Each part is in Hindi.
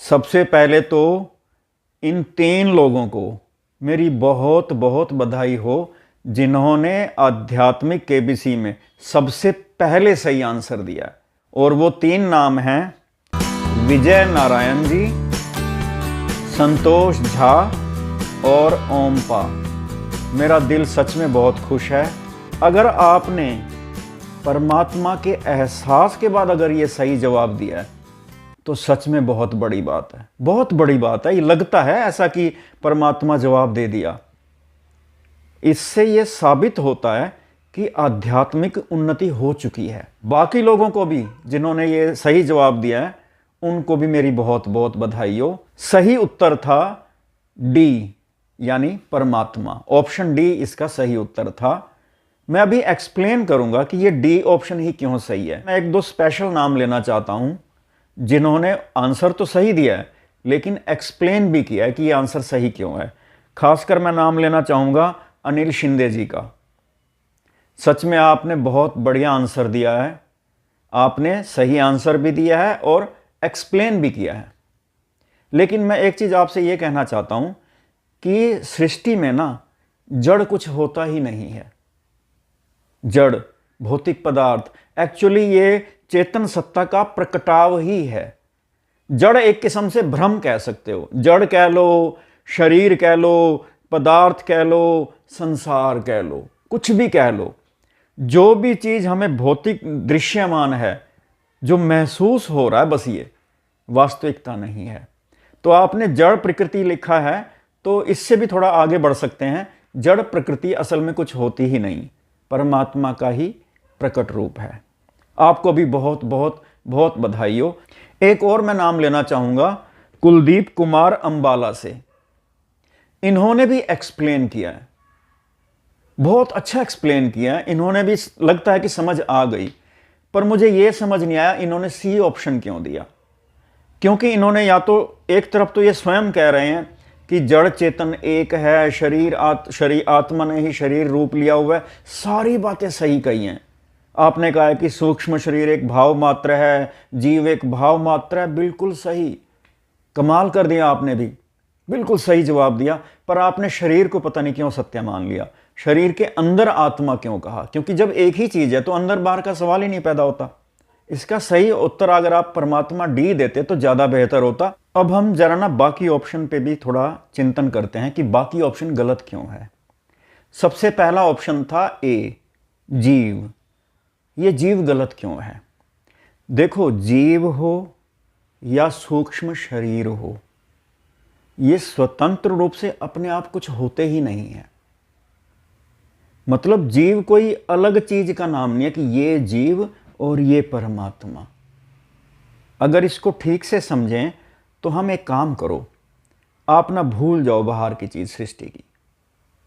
सबसे पहले तो इन 3 लोगों को मेरी बहुत बहुत बधाई हो जिन्होंने आध्यात्मिक केबीसी में सबसे पहले सही आंसर दिया। और वो 3 नाम हैं विजय नारायण जी, संतोष झा और ओमपा। मेरा दिल सच में बहुत खुश है। अगर आपने परमात्मा के एहसास के बाद अगर ये सही जवाब दिया है तो सच में बहुत बड़ी बात है, बहुत बड़ी बात है। ये लगता है ऐसा कि परमात्मा जवाब दे दिया। इससे ये साबित होता है कि आध्यात्मिक उन्नति हो चुकी है। बाकी लोगों को भी जिन्होंने ये सही जवाब दिया है उनको भी मेरी बहुत बहुत बधाई हो। सही उत्तर था डी यानी परमात्मा। ऑप्शन डी इसका सही उत्तर था। मैं अभी एक्सप्लेन करूंगा कि ये डी ऑप्शन ही क्यों सही है। मैं 1-2 स्पेशल नाम लेना चाहता हूं जिन्होंने आंसर तो सही दिया है लेकिन एक्सप्लेन भी किया है कि ये आंसर सही क्यों है। खासकर मैं नाम लेना चाहूंगा अनिल शिंदे जी का। सच में आपने बहुत बढ़िया आंसर दिया है। आपने सही आंसर भी दिया है और एक्सप्लेन भी किया है। लेकिन मैं एक चीज आपसे यह कहना चाहता हूं कि सृष्टि में ना जड़ कुछ होता ही नहीं है। जड़ भौतिक पदार्थ एक्चुअली ये चेतन सत्ता का प्रकटाव ही है। जड़ एक किस्म से भ्रम कह सकते हो। जड़ कह लो, शरीर कह लो, पदार्थ कह लो, संसार कह लो, कुछ भी कह लो। जो भी चीज हमें भौतिक दृश्यमान है, जो महसूस हो रहा है, बस ये वास्तविकता नहीं है। तो आपने जड़ प्रकृति लिखा है तो इससे भी थोड़ा आगे बढ़ सकते हैं। जड़ प्रकृति असल में कुछ होती ही नहीं, परमात्मा का ही प्रकट रूप है। आपको भी बहुत बहुत बहुत बधाई हो। एक और मैं नाम लेना चाहूंगा कुलदीप कुमार अंबाला से। इन्होंने भी एक्सप्लेन किया है, बहुत अच्छा एक्सप्लेन किया है। इन्होंने भी लगता है कि समझ आ गई, पर मुझे यह समझ नहीं आया इन्होंने सी ऑप्शन क्यों दिया। क्योंकि इन्होंने या तो एक तरफ तो ये स्वयं कह रहे हैं कि जड़ चेतन एक है, शरीर आत्मा ने ही शरीर रूप लिया हुआ है। सारी बातें सही कही हैं। आपने कहा है कि सूक्ष्म शरीर एक भाव मात्र है, जीव एक भाव मात्र है। बिल्कुल सही, कमाल कर दिया आपने भी, बिल्कुल सही जवाब दिया। पर आपने शरीर को पता नहीं क्यों सत्य मान लिया। शरीर के अंदर आत्मा क्यों कहा? क्योंकि जब एक ही चीज है तो अंदर बाहर का सवाल ही नहीं पैदा होता। इसका सही उत्तर अगर आप परमात्मा डी देते तो ज्यादा बेहतर होता। अब हम जरा ना बाकी ऑप्शन पे भी थोड़ा चिंतन करते हैं कि बाकी ऑप्शन गलत क्यों है। सबसे पहला ऑप्शन था ए, जीव। ये जीव गलत क्यों है? देखो, जीव हो या सूक्ष्म शरीर हो, ये स्वतंत्र रूप से अपने आप कुछ होते ही नहीं है। मतलब जीव कोई अलग चीज का नाम नहीं है कि ये जीव और ये परमात्मा। अगर इसको ठीक से समझें तो हम एक काम करो, आप ना भूल जाओ बाहर की चीज, सृष्टि की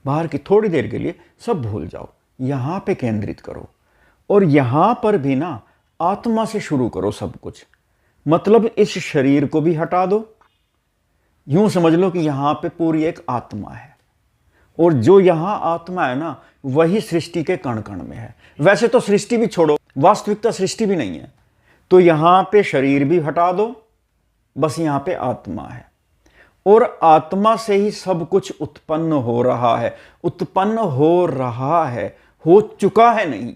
बाहर की थोड़ी देर के लिए सब भूल जाओ, यहां पे केंद्रित करो। और यहां पर भी ना आत्मा से शुरू करो सब कुछ। मतलब इस शरीर को भी हटा दो। यूं समझ लो कि यहां पे पूरी एक आत्मा है और जो यहां आत्मा है ना वही सृष्टि के कण कण में है। वैसे तो सृष्टि भी छोड़ो, वास्तविकता सृष्टि भी नहीं है। तो यहां पे शरीर भी हटा दो, बस यहां पे आत्मा है। और आत्मा से ही सब कुछ उत्पन्न हो रहा है। उत्पन्न हो रहा है, हो चुका है नहीं।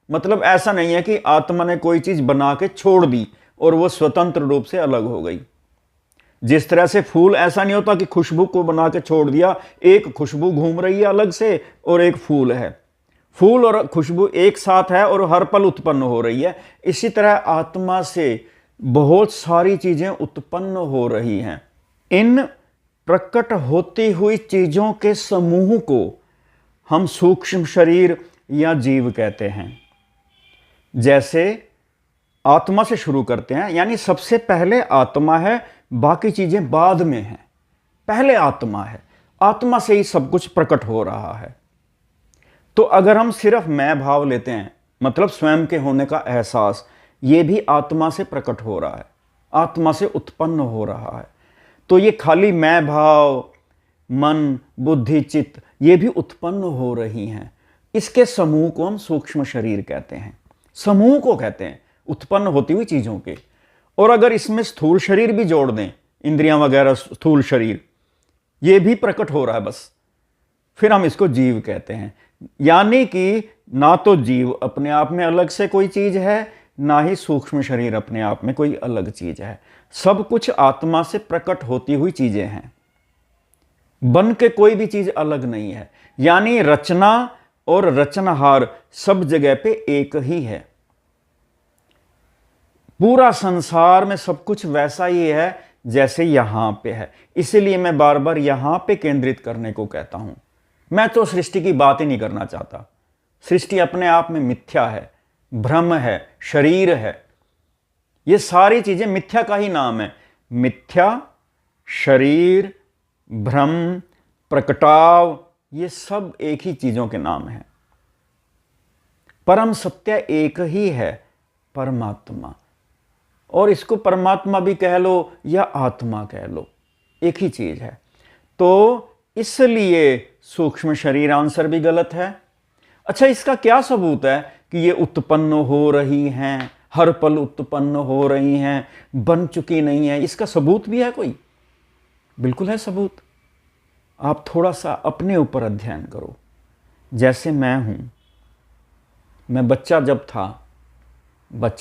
मतलब ऐसा नहीं है कि आत्मा ने कोई चीज बना के छोड़ दी और वो स्वतंत्र रूप से अलग हो गई। जिस तरह से फूल, ऐसा नहीं होता कि खुशबू को बना के छोड़ दिया, एक खुशबू घूम रही है अलग से और एक फूल है। फूल और खुशबू एक साथ है और हर पल उत्पन्न हो रही है। इसी तरह आत्मा से बहुत सारी चीजें उत्पन्न हो रही हैं। इन प्रकट होती हुई चीजों के समूह को हम सूक्ष्म शरीर या जीव कहते हैं। जैसे आत्मा से शुरू करते हैं, यानी सबसे पहले आत्मा है, बाकी चीजें बाद में हैं। पहले आत्मा है, आत्मा से ही सब कुछ प्रकट हो रहा है। तो अगर हम सिर्फ मैं भाव लेते हैं, मतलब स्वयं के होने का एहसास, यह भी आत्मा से प्रकट हो रहा है, आत्मा से उत्पन्न हो रहा है। तो ये खाली मैं भाव, मन, बुद्धि, चित्त, ये भी उत्पन्न हो रही हैं। इसके समूह को हम सूक्ष्म शरीर कहते हैं। समूह को कहते हैं उत्पन्न होती हुई चीजों के। और अगर इसमें स्थूल शरीर भी जोड़ दें इंद्रियां वगैरह, स्थूल शरीर, ये भी प्रकट हो रहा है बस, फिर हम इसको जीव कहते हैं। यानी कि ना तो जीव अपने आप में अलग से कोई चीज है, ना ही सूक्ष्म शरीर अपने आप में कोई अलग चीज है। सब कुछ आत्मा से प्रकट होती हुई चीजें हैं, बन के कोई भी चीज अलग नहीं है। यानी रचना और रचनहार सब जगह पे एक ही है। पूरा संसार में सब कुछ वैसा ही है जैसे यहां पे है। इसीलिए मैं बार बार यहां पे केंद्रित करने को कहता हूं। मैं तो सृष्टि की बात ही नहीं करना चाहता। सृष्टि अपने आप में मिथ्या है, भ्रम है, शरीर है, ये सारी चीजें मिथ्या का ही नाम है। मिथ्या, शरीर, भ्रम, प्रकटाव, ये सब एक ही चीजों के नाम हैं। परम सत्य एक ही है, परमात्मा। और इसको परमात्मा भी कह लो या आत्मा कह लो, एक ही चीज है। तो इसलिए सूक्ष्म शरीर आंसर भी गलत है। अच्छा, इसका क्या सबूत है कि ये उत्पन्न हो रही हैं, हर पल उत्पन्न हो रही हैं, बन चुकी नहीं है? इसका सबूत भी है कोई? बिल्कुल है सबूत। आप थोड़ा सा अपने ऊपर अध्ययन करो। जैसे मैं हूं, मैं बच्चा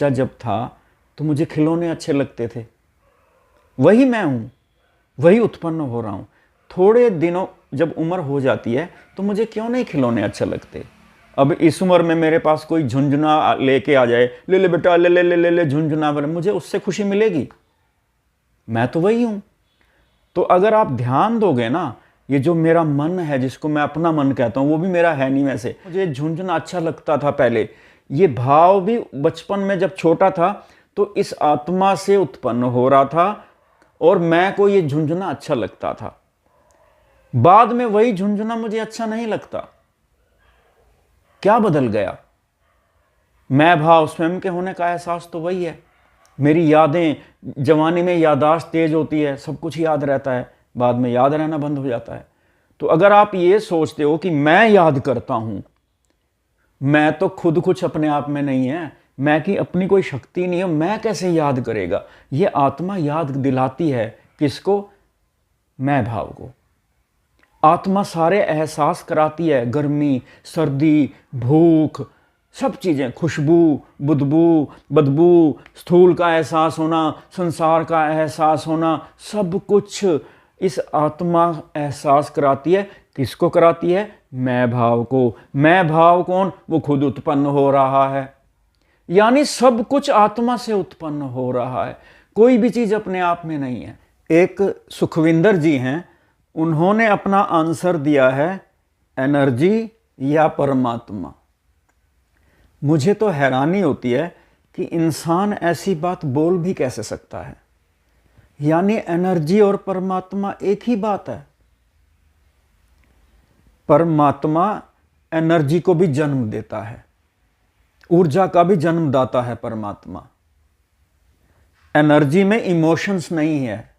जब था तो मुझे खिलौने अच्छे लगते थे। वही मैं हूं, वही उत्पन्न हो रहा हूं। थोड़े दिनों जब उम्र हो जाती है तो मुझे क्यों नहीं खिलौने अच्छे लगते। अब इस उम्र में मेरे पास कोई झुंझुना लेके आ जाए, ले ले बेटा, ले ले ले ले ले झुंझुना, मुझे उससे खुशी मिलेगी? मैं तो वही हूं। तो अगर आप ध्यान दोगे ना, ये जो मेरा मन है, जिसको मैं अपना मन कहता हूं, वो भी मेरा है नहीं वैसे। मुझे झुंझुना अच्छा लगता था पहले, ये भाव भी बचपन में जब छोटा था तो इस आत्मा से उत्पन्न हो रहा था और मैं को ये झुंझुना अच्छा लगता था। बाद में वही झुंझुना मुझे अच्छा नहीं लगता। क्या बदल गया? मैं भाव स्वयं के होने का एहसास तो वही है। मेरी यादें, जवानी में याददाश्त तेज होती है, सब कुछ याद रहता है, बाद में याद रहना बंद हो जाता है। तो अगर आप ये सोचते हो कि मैं याद करता हूं, मैं तो खुद कुछ अपने आप में नहीं है, मैं की अपनी कोई शक्ति नहीं है, मैं कैसे याद करेगा? ये आत्मा याद दिलाती है किसको? मैं भाव को। आत्मा सारे एहसास कराती है, गर्मी, सर्दी, भूख, सब चीजें, खुशबू, बदबू, स्थूल का एहसास होना, संसार का एहसास होना, सब कुछ इस आत्मा एहसास कराती है। किसको कराती है? मैं भाव को। मैं भाव कौन? वो खुद उत्पन्न हो रहा है। यानी सब कुछ आत्मा से उत्पन्न हो रहा है, कोई भी चीज अपने आप में नहीं है। एक सुखविंदर जी हैं, उन्होंने अपना आंसर दिया है एनर्जी या परमात्मा। मुझे तो हैरानी होती है कि इंसान ऐसी बात बोल भी कैसे सकता है। यानी एनर्जी और परमात्मा एक ही बात है। परमात्मा एनर्जी को भी जन्म देता है, ऊर्जा का भी जन्मदाता है परमात्मा। एनर्जी में इमोशंस नहीं है।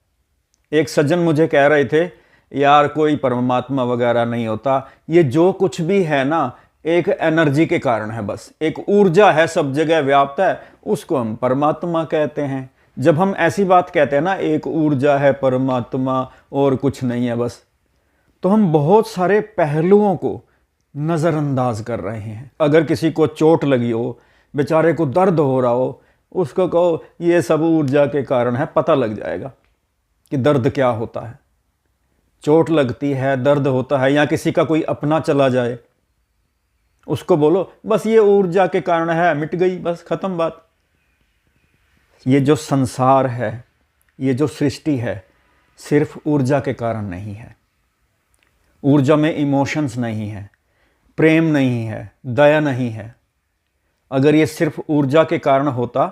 एक सज्जन मुझे कह रहे थे, यार कोई परमात्मा वगैरह नहीं होता, ये जो कुछ भी है ना एक एनर्जी के कारण है, बस एक ऊर्जा है, सब जगह व्याप्त है, उसको हम परमात्मा कहते हैं। जब हम ऐसी बात कहते हैं ना, एक ऊर्जा है परमात्मा और कुछ नहीं है बस, तो हम बहुत सारे पहलुओं को नज़रअंदाज कर रहे हैं। अगर किसी को चोट लगी हो, बेचारे को दर्द हो रहा हो, उसको कहो ये सब ऊर्जा के कारण है, पता लग जाएगा कि दर्द क्या होता है। चोट लगती है, दर्द होता है, या किसी का कोई अपना चला जाए, उसको बोलो बस ये ऊर्जा के कारण है, मिट गई, बस खत्म बात। ये जो संसार है, ये जो सृष्टि है, सिर्फ ऊर्जा के कारण नहीं है। ऊर्जा में इमोशंस नहीं है, प्रेम नहीं है, दया नहीं है। अगर ये सिर्फ ऊर्जा के कारण होता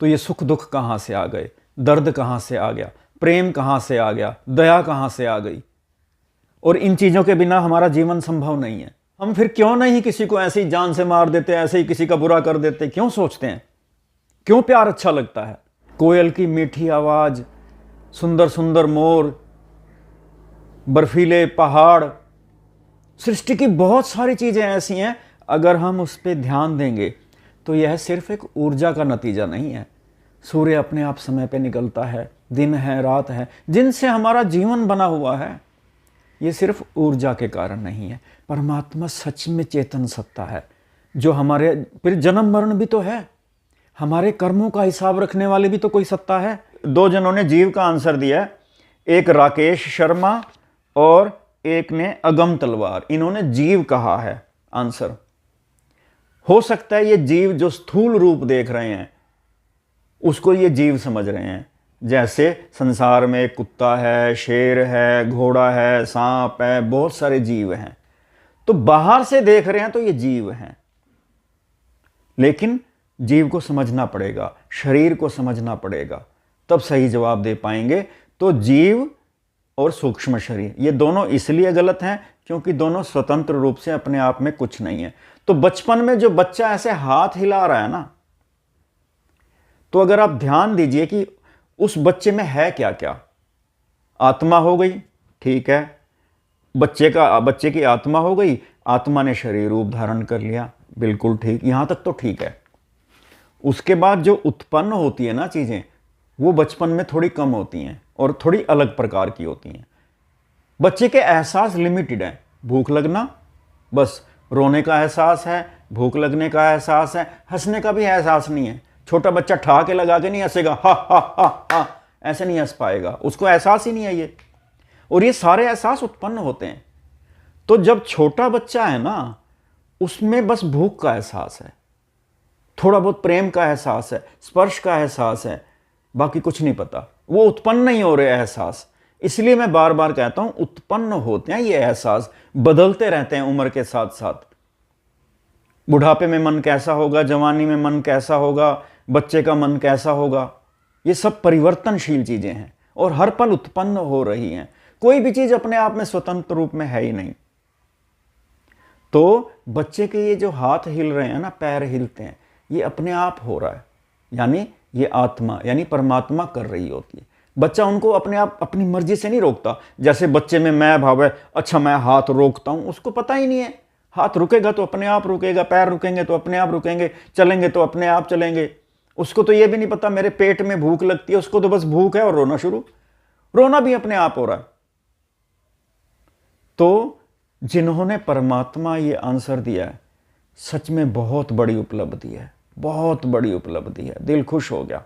तो ये सुख दुख कहाँ से आ गए, दर्द कहाँ से आ गया, प्रेम कहाँ से आ गया, दया कहाँ से आ गई? और इन चीज़ों के बिना हमारा जीवन संभव नहीं है। हम फिर क्यों नहीं किसी को ऐसे ही जान से मार देते, ऐसे ही किसी का बुरा कर देते? क्यों सोचते हैं? क्यों प्यार अच्छा लगता है? कोयल की मीठी आवाज़, सुंदर सुंदर मोर, बर्फीले पहाड़, सृष्टि की बहुत सारी चीज़ें ऐसी हैं, अगर हम उस पर ध्यान देंगे तो यह सिर्फ एक ऊर्जा का नतीजा नहीं है। सूर्य अपने आप समय पे निकलता है, दिन है रात है, जिनसे हमारा जीवन बना हुआ है, ये सिर्फ ऊर्जा के कारण नहीं है। परमात्मा सच में चेतन सत्ता है, जो हमारे फिर जन्म मरण भी तो है, हमारे कर्मों का हिसाब रखने वाले भी तो कोई सत्ता है। दो जनों ने जीव का आंसर दिया है, एक राकेश शर्मा और एक ने अगम तलवार। इन्होंने जीव कहा है आंसर। हो सकता है ये जीव जो स्थूल रूप देख रहे हैं उसको ये जीव समझ रहे हैं, जैसे संसार में कुत्ता है, शेर है, घोड़ा है, सांप है, बहुत सारे जीव हैं, तो बाहर से देख रहे हैं तो ये जीव हैं। लेकिन जीव को समझना पड़ेगा, शरीर को समझना पड़ेगा, तब सही जवाब दे पाएंगे। तो जीव और सूक्ष्म शरीर ये दोनों इसलिए गलत हैं क्योंकि दोनों स्वतंत्र रूप से अपने आप में कुछ नहीं है। तो बचपन में जो बच्चा ऐसे हाथ हिला रहा है ना, तो अगर आप ध्यान दीजिए कि उस बच्चे में है क्या क्या। आत्मा हो गई, ठीक है, बच्चे की आत्मा हो गई, आत्मा ने शरीर रूप धारण कर लिया, बिल्कुल ठीक, यहां तक तो ठीक है। उसके बाद जो उत्पन्न होती है ना चीजें, वो बचपन में थोड़ी कम होती हैं और थोड़ी अलग प्रकार की होती हैं। बच्चे के एहसास लिमिटेड हैं, भूख लगना, बस रोने का एहसास है, भूख लगने का एहसास है, हंसने का भी एहसास नहीं है। छोटा बच्चा ठहाके लगा के नहीं हंसेगा, हा हा हा हा, ऐसे नहीं हंस पाएगा, उसको एहसास ही नहीं है ये। और ये सारे एहसास उत्पन्न होते हैं। तो जब छोटा बच्चा है ना, उसमें बस भूख का एहसास है, थोड़ा बहुत प्रेम का एहसास है, स्पर्श का एहसास है, बाकी कुछ नहीं पता। वो उत्पन्न नहीं हो रहे एहसास। इसलिए मैं बार बार कहता हूं, उत्पन्न होते हैं ये एहसास, बदलते रहते हैं उम्र के साथ साथ। बुढ़ापे में मन कैसा होगा, जवानी में मन कैसा होगा, बच्चे का मन कैसा होगा, ये सब परिवर्तनशील चीजें हैं और हर पल उत्पन्न हो रही हैं। कोई भी चीज अपने आप में स्वतंत्र रूप में है ही नहीं। तो बच्चे के ये जो हाथ हिल रहे हैं ना, पैर हिलते हैं, ये अपने आप हो रहा है, यानी ये आत्मा यानी परमात्मा कर रही होती है। बच्चा उनको अपने आप अपनी मर्जी से नहीं रोकता। जैसे बच्चे में मैं भाव है, अच्छा मैं हाथ रोकता हूं, उसको पता ही नहीं है। हाथ रुकेगा तो अपने आप रुकेगा, पैर रुकेंगे तो अपने आप रुकेंगे, चलेंगे तो अपने आप चलेंगे। उसको तो ये भी नहीं पता मेरे पेट में भूख लगती है, उसको तो बस भूख है और रोना शुरू, रोना भी अपने आप हो रहा है। तो जिन्होंने परमात्मा ये आंसर दिया है, सच में बहुत बड़ी उपलब्धि है, बहुत बड़ी उपलब्धि है, दिल खुश हो गया।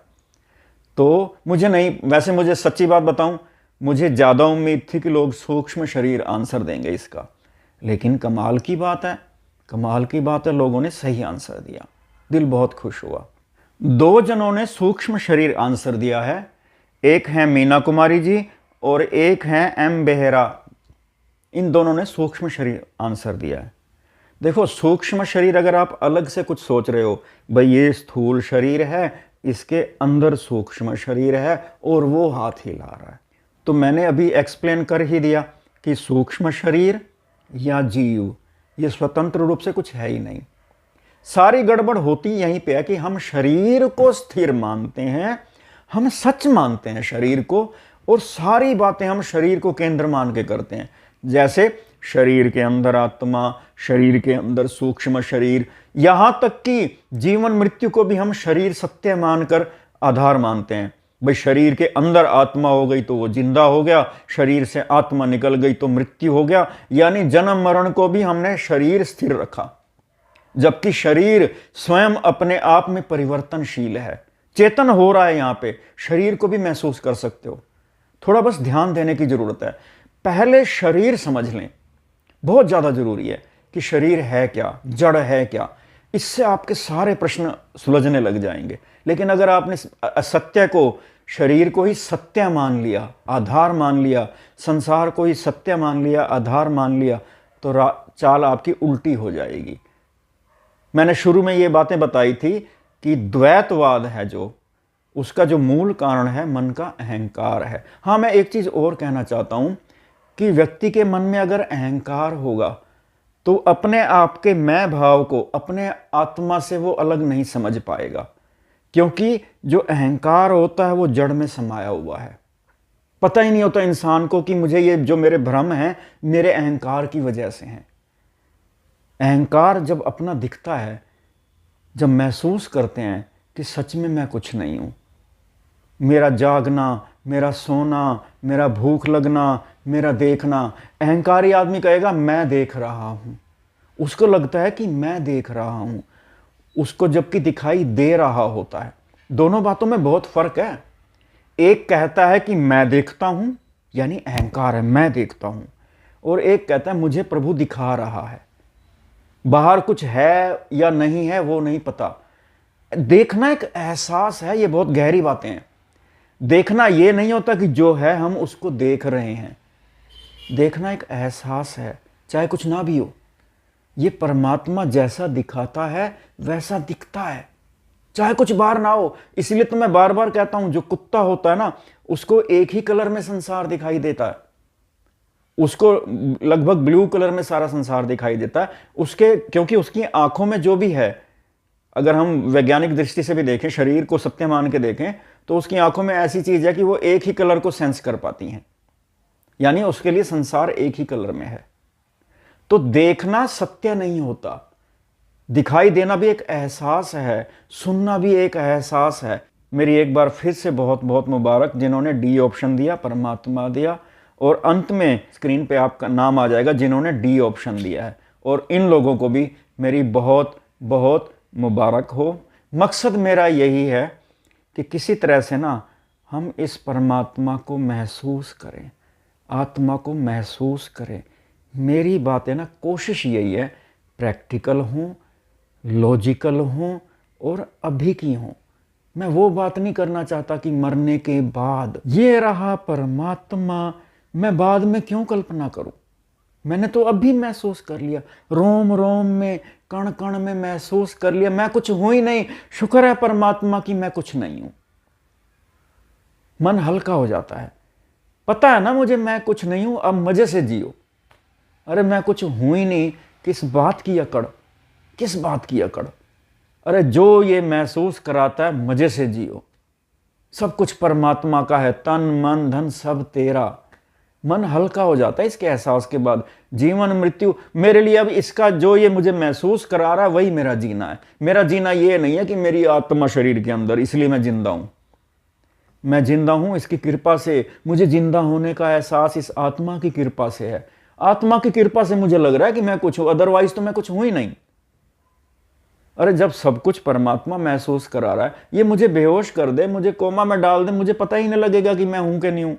तो मुझे नहीं, वैसे मुझे सच्ची बात बताऊं, मुझे ज्यादा उम्मीद थी कि लोग सूक्ष्म शरीर आंसर देंगे इसका, लेकिन कमाल की बात है, कमाल की बात है, लोगों ने सही आंसर दिया, दिल बहुत खुश हुआ। दो जनों ने सूक्ष्म शरीर आंसर दिया है, एक है मीना कुमारी जी और एक है एम बेहरा। इन दोनों ने सूक्ष्म शरीर आंसर दिया है। देखो, सूक्ष्म शरीर अगर आप अलग से कुछ सोच रहे हो, भाई ये स्थूल शरीर है, इसके अंदर सूक्ष्म शरीर है और वो हाथ हिला रहा है, तो मैंने अभी एक्सप्लेन कर ही दिया कि सूक्ष्म शरीर या जीव ये स्वतंत्र रूप से कुछ है ही नहीं। सारी गड़बड़ होती यहीं पे है कि हम शरीर को स्थिर मानते हैं, हम सच मानते हैं शरीर को, और सारी बातें हम शरीर को केंद्र मान के करते हैं। जैसे शरीर के अंदर आत्मा, शरीर के अंदर सूक्ष्म शरीर, यहां तक कि जीवन मृत्यु को भी हम शरीर सत्य मानकर आधार मानते हैं। भाई शरीर के अंदर आत्मा हो गई तो वो जिंदा हो गया, शरीर से आत्मा निकल गई तो मृत्यु हो गया, यानी जन्म मरण को भी हमने शरीर स्थिर रखा, जबकि शरीर स्वयं अपने आप में परिवर्तनशील है, चेतन हो रहा है। यहां पे शरीर को भी महसूस कर सकते हो, थोड़ा बस ध्यान देने की जरूरत है। पहले शरीर समझ लें, बहुत ज्यादा जरूरी है कि शरीर है क्या, जड़ है क्या, इससे आपके सारे प्रश्न सुलझने लग जाएंगे। लेकिन अगर आपने सत्य को, शरीर को ही सत्य मान लिया, आधार मान लिया, संसार को ही सत्य मान लिया, आधार मान लिया, तो चाल आपकी उल्टी हो जाएगी। मैंने शुरू में ये बातें बताई थी कि द्वैतवाद है जो, उसका जो मूल कारण है मन का अहंकार है। हाँ, मैं एक चीज और कहना चाहता हूं कि व्यक्ति के मन में अगर अहंकार होगा तो अपने आप के मैं भाव को अपने आत्मा से वो अलग नहीं समझ पाएगा, क्योंकि जो अहंकार होता है वो जड़ में समाया हुआ है। पता ही नहीं होता इंसान को कि मुझे ये जो मेरे भ्रम हैं मेरे अहंकार की वजह से हैं। अहंकार जब अपना दिखता है, जब महसूस करते हैं कि सच में मैं कुछ नहीं हूं, मेरा जागना, मेरा सोना, मेरा भूख लगना, मेरा देखना। अहंकारी आदमी कहेगा मैं देख रहा हूँ, उसको लगता है कि मैं देख रहा हूँ, उसको जबकि दिखाई दे रहा होता है। दोनों बातों में बहुत फर्क है। एक कहता है कि मैं देखता हूँ, यानी अहंकार है, मैं देखता हूँ, और एक कहता है मुझे प्रभु दिखा रहा है। बाहर कुछ है या नहीं है वो नहीं पता। देखना एक एहसास है, ये बहुत गहरी बातें हैं। देखना ये नहीं होता कि जो है हम उसको देख रहे हैं। देखना एक एहसास है, चाहे कुछ ना भी हो। ये परमात्मा जैसा दिखाता है वैसा दिखता है, चाहे कुछ बाहर ना हो। इसलिए तो मैं बार बार कहता हूं, जो कुत्ता होता है ना, उसको एक ही कलर में संसार दिखाई देता है, उसको लगभग ब्लू कलर में सारा संसार दिखाई देता है उसके, क्योंकि उसकी आंखों में जो भी है, अगर हम वैज्ञानिक दृष्टि से भी देखें, शरीर को सत्य मान के देखें, तो उसकी आंखों में ऐसी चीज है कि वो एक ही कलर को सेंस कर पाती हैं, यानी उसके लिए संसार एक ही कलर में है। तो देखना सत्य नहीं होता, दिखाई देना भी एक एहसास है, सुनना भी एक एहसास है। मेरी एक बार फिर से बहुत बहुत मुबारक जिन्होंने डी ऑप्शन दिया, परमात्मा दिया, और अंत में स्क्रीन पे आपका नाम आ जाएगा जिन्होंने डी ऑप्शन दिया है, और इन लोगों को भी मेरी बहुत बहुत मुबारक हो। मकसद मेरा यही है कि किसी तरह से ना हम इस परमात्मा को महसूस करें, आत्मा को महसूस करें। मेरी बातें ना, कोशिश यही है प्रैक्टिकल हूँ, लॉजिकल हूँ और अभी की हूँ। मैं वो बात नहीं करना चाहता कि मरने के बाद ये रहा परमात्मा, मैं बाद में क्यों कल्पना करूं। मैंने तो अभी महसूस कर लिया, रोम रोम में, कण कण में महसूस कर लिया। मैं कुछ हूं ही नहीं, शुक्र है परमात्मा की मैं कुछ नहीं हूं। मन हल्का हो जाता है, पता है ना मुझे मैं कुछ नहीं हूं, अब मजे से जियो। अरे मैं कुछ हूं ही नहीं, किस बात की अकड़, किस बात की अकड़। अरे जो ये महसूस कराता है मजे से जियो। सब कुछ परमात्मा का है, तन मन धन सब तेरा। मन हल्का हो जाता है इसके एहसास के बाद। जीवन मृत्यु मेरे लिए अब इसका जो ये मुझे महसूस करा रहा है वही मेरा जीना है। मेरा जीना ये नहीं है कि मेरी आत्मा शरीर के अंदर इसलिए मैं जिंदा हूं। मैं जिंदा हूं इसकी कृपा से। मुझे जिंदा होने का एहसास इस आत्मा की कृपा से है। आत्मा की कृपा से मुझे लग रहा है कि मैं कुछ हूं, अदरवाइज तो मैं कुछ हूं ही नहीं। अरे जब सब कुछ परमात्मा महसूस करा रहा है, ये मुझे बेहोश कर दे, मुझे कोमा में डाल दे, मुझे पता ही नहीं लगेगा कि मैं हूं कि नहीं हूं।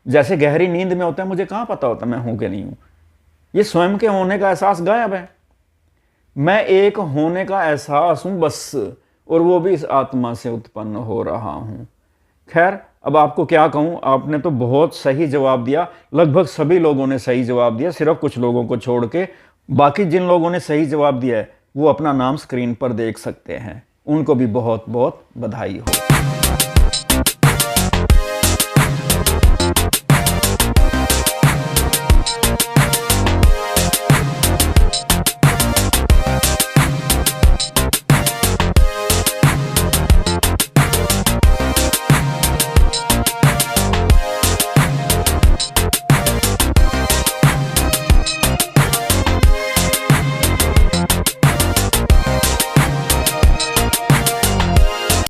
जैसे गहरी नींद में होता है, मुझे कहां पता होता मैं हूं कि नहीं हूं। ये स्वयं के होने का एहसास गायब है। मैं एक होने का एहसास हूं बस, और वो भी इस आत्मा से उत्पन्न हो रहा हूं। खैर, अब आपको क्या कहूं, आपने तो बहुत सही जवाब दिया। लगभग सभी लोगों ने सही जवाब दिया, सिर्फ कुछ लोगों को छोड़ के। बाकी जिन लोगों ने सही जवाब दिया है वो अपना नाम स्क्रीन पर देख सकते हैं। उनको भी बहुत बहुत बधाई हो।